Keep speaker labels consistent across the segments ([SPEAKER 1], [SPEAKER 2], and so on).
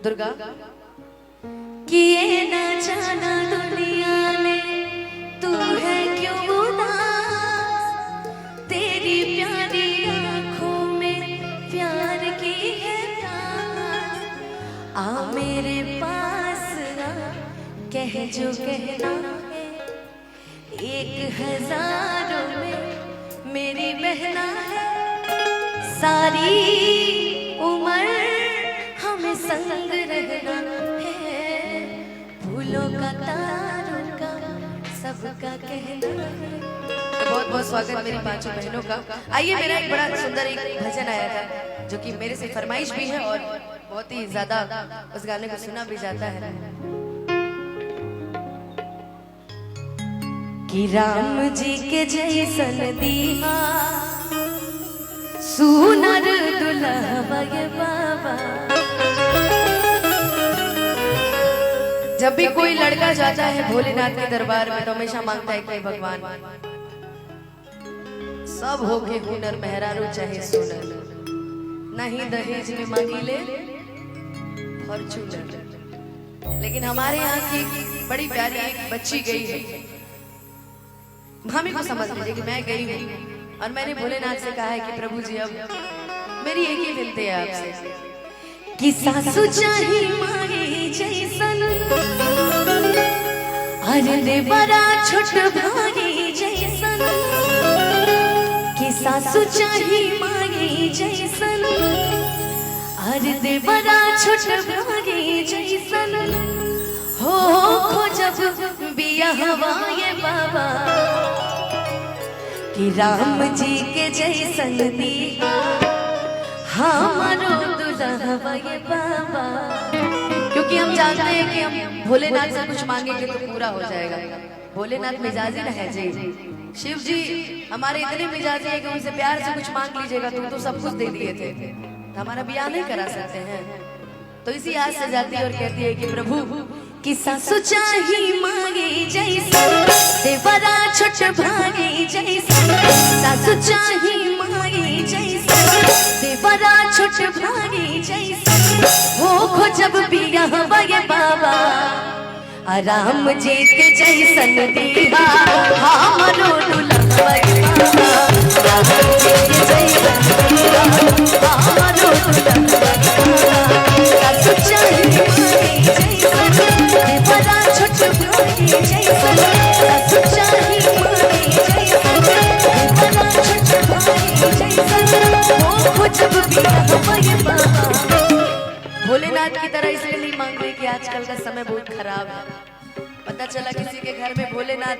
[SPEAKER 1] दुर्गा कि ये ना जाना दुनिया ने तू है क्यों उदास, तेरी प्यारी आंखों में प्यार की है प्यास। आ मेरे पास आ, कह जो कहना है, 1000 में मेरी बहना है। सारी उम्र हमें संग रहना है, फूलों का तारों का सबका कहना है। बहुत बहुत स्वागत मेरी पांचों बहनों का। आइए, मेरा एक बड़ा सुंदर एक भजन आया था जो कि मेरे से फरमाइश भी है और बहुत ही ज्यादा उस गाने को सुना भी जाता है कि राम जी के जैसन दिया सुनर दुल्हा ये बाबा। जब भी कोई लड़का जाता है भोलेनाथ के दरबार में तो हमेशा मांगता है कि भगवान सब हो के हुनर मेहरारू चाहे सुनर, नहीं दहेज में मांगी ले फॉर्चूनर। लेकिन हमारे यहाँ की बड़ी प्यारी एक बच्ची गई है, हमें को समझ लीजिए कि मैं गई हूँ और मैंने भोलेनाथ से कहा है कि प्रभु जी अब मेरी एक ही विनती है आपसे कि सासू चाही माई जैसन, अरे दे बड़ा छोट भाई जैसन, कि सासू चाही माई जैसन, अरे दे बड़ा छोट भाई जैसन। हो जब बिया हवाए बाबा कि राम जी के जैसन दिया हमारो दुल्हा ये बाबा। क्योंकि हम जानते हैं कि हम भोलेनाथ से कुछ मांगेंगे तो पूरा हो जाएगा। भोलेनाथ मिजाजी ना है जी, शिव जी हमारे इतने मिजाजी है कि उनसे प्यार से कुछ मांग लीजिएगा तो सब कुछ दे दिए थे, तो हमारा ब्याह नहीं करा सकते हैं। तो इसी आज से जाती है और कहती है कि प्रभु कि सासू चाही मांगे जैसन, देवरा छोट भागे जैसन, सासू चाही मांगे जैसन, देवरा छोट भागे जैसन। हो जब बिया हवाए बाबा राम जी के जैसन दिया हमारो दुल्हा ये बाबा। राम जी के जैसन दिया हमारो दुल्हा ये बाबा। सासू चाही मांगे जैसन, देवरा छोट भागे जैसन, सासू चाही मांगे जैसन, देवरा छोट भागे जैसन। हो जब बिया हवाए बाबा। भोलेनाथ की तरह इसलिए नहीं मांग रही कि आजकल का समय बहुत खराब है। पता चला किसी के घर में भोलेनाथ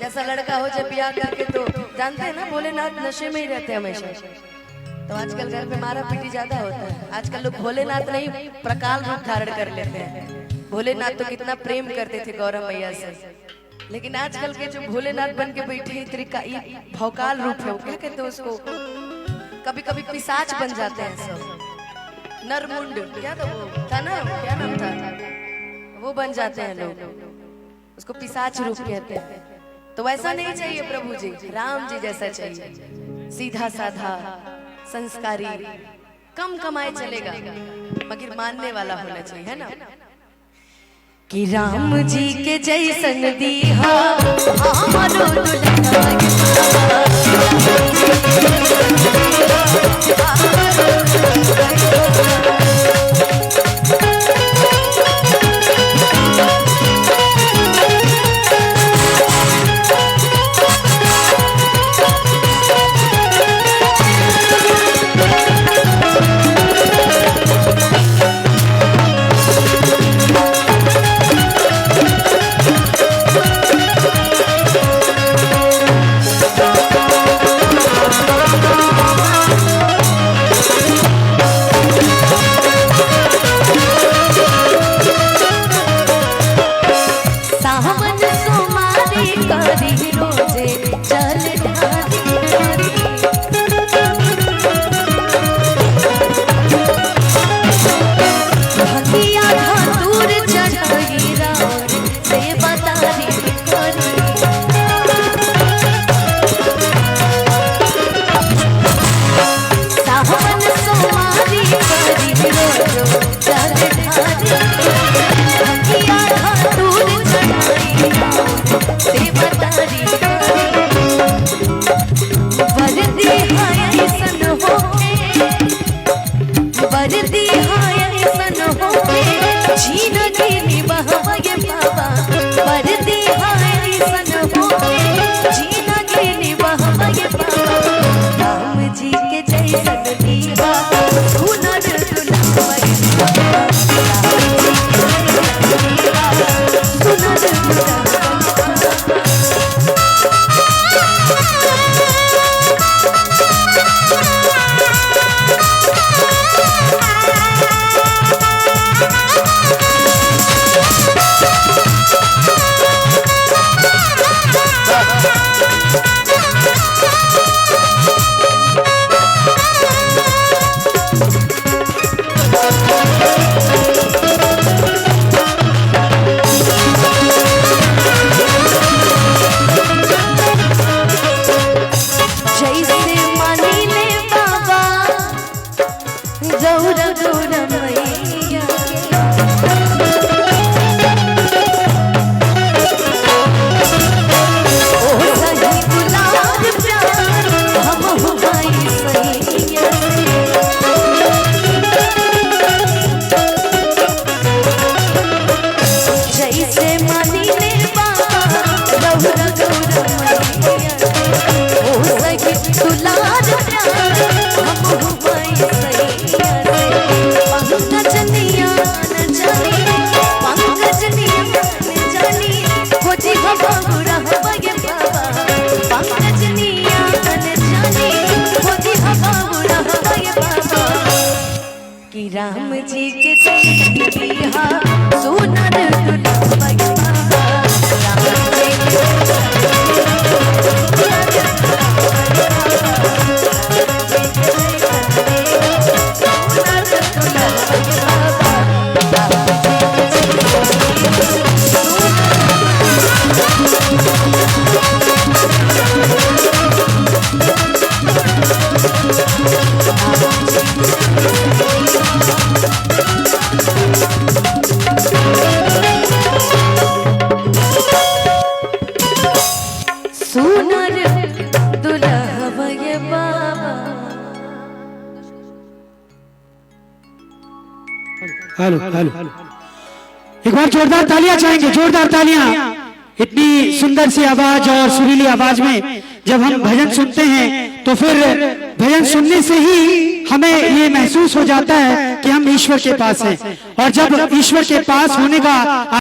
[SPEAKER 1] जैसा लड़का हो जब ब्याह करके, तो जानते हैं ना भोलेनाथ नशे में ही रहते हैं हमेशा, तो आजकल घर में मारा पीटी ज्यादा होता है। आजकल लोग भोलेनाथ नहीं प्रकाल रूप धारण कर लेते हैं। भोलेनाथ तो कितना प्रेम करते थे गौरव मैया से, लेकिन आजकल के जो भोलेनाथ बन के बैठे भौकाल रूप है, वो क्या कहते हैं उसको, कभी कभी पिशाच बन जाते हैं सब। नरमुंड क्या था वो, था ना, क्या नाम था, वो बन जाते हैं लोग, उसको पिशाच रूप कहते हैं। तो वैसा नहीं चाहिए प्रभु जी, राम जी जैसा चाहिए, सीधा साधा संस्कारी, कम कमाए चलेगा मगर मानने वाला होना चाहिए, है ना। कि राम जी के जैसन दिया हमारो दुल्हा परदी हाय सन होके जिंदगी निभावे बाबा परदी हाय सन होके जिंदगी निभावे बाबा राम जी के जैसन दीवा सुनर दुलारे बाबा सुनर दुलारे राम जी के जैसा सुनर दुलारे बाबा राम जी
[SPEAKER 2] हेलो हेलो एक बार जोरदार तालियां चाहेंगे, जोरदार तालियां। इतनी सुंदर सी आवाज और सुरीली आवाज में जब हम भजन सुनते हैं तो फिर भजन सुनने से ही हमें ये महसूस हो जाता है कि हम ईश्वर के पास हैं। और जब ईश्वर के पास होने का